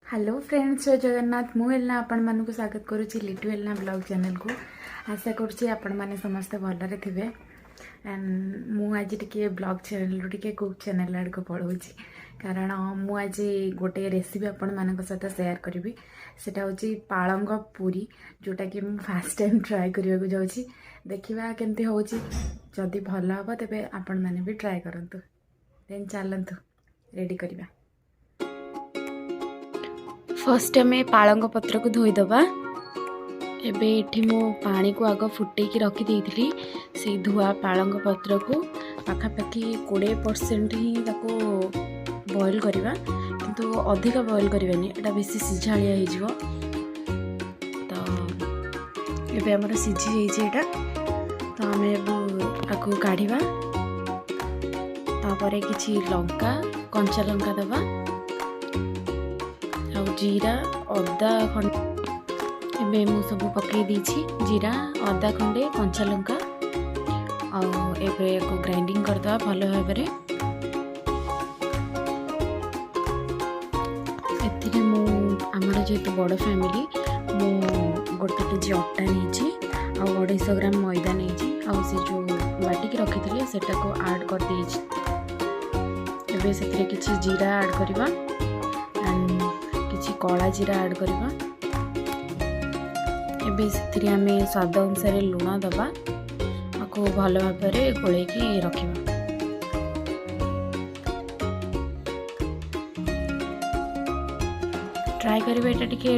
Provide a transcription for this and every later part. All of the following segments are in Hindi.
हेलो फ्रेंड्स, जय जगन्नाथ। मु एलना आपण मानक स्वागत करुच्ची लिटू एलना ब्लॉग चैनल को। आशा करुच्ची आपण माने समस्त भलरे थिबे। एंड मु आज टिके ब्लॉग चैनल टिके कुक चैनल आड़ को पळौची, कारण मु आज गोटे रेसिपी आपण मानक सहित शेयर करी। सेटा होची पालंग पूरी, जोटा कि मु फर्स्ट टाइम ट्राई करबा को जाउची। देखिबा केमती होची, जदी भल हबो तबे आपण माने भी ट्राई करंतु। देन चलंतु रेडी करबा। फर्स्ट आम पालंग पत्र को धोईदबा। एबे एठी मो पानी को आग फुटे की रखी देइथिली। से धुआ पालंग पत्र को पाखापाखि 20% ही ताको बॉईल करवा, किंतु अधिक बॉईल करवानी, एटा बेसी सिझालिया हो जिवो। तो एबे हमर सिझी जाइछे एटा। तो आमे आको काढिबा। तापरे किछि लंका, कंचा लंका दबा, जीरा अदा खंडे एबे मु सब पकई दीची। जीरा अदा खंडे कंचा लंका को ग्राइंडिंग करदवा भल भाबरे। एथिरे मु हमर जेतु बड़ फैमिली, मु गोटे केजी अटा नेची आ 250 ग्राम मैदा नेची आ से जो बाटी के रखिथिले सेटा को ऐड कर देची। एबे सेथिरे किछि जीरा ऐड करबा, कला जीरा ऐड करबा। एबे सेथिरे आमे स्वाद अनुसार लुण दबा, आको भल भाबरे गोले की रखिबा। ट्राई करबे एटा टिके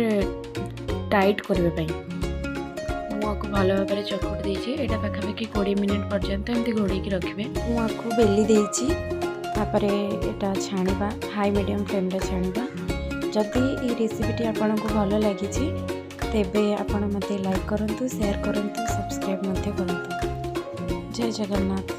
टाइट करबे पई। मु आको भल भाबरे चकुट देछि। एटा पाखापाखि 20 मिनिट पर्यंत एमती घोड़े की रखिबे। मु आको बेली देछि। तापरे एटा छाणीबा, हाई मीडियम फ्लेम रे छाणीबा। जदि ये रेसिपीटी आपन को भल लगी तेबे आपण मते लाइक करंतु, शेयर करंतु, सब्सक्राइब मते करंतु। जय जगन्नाथ।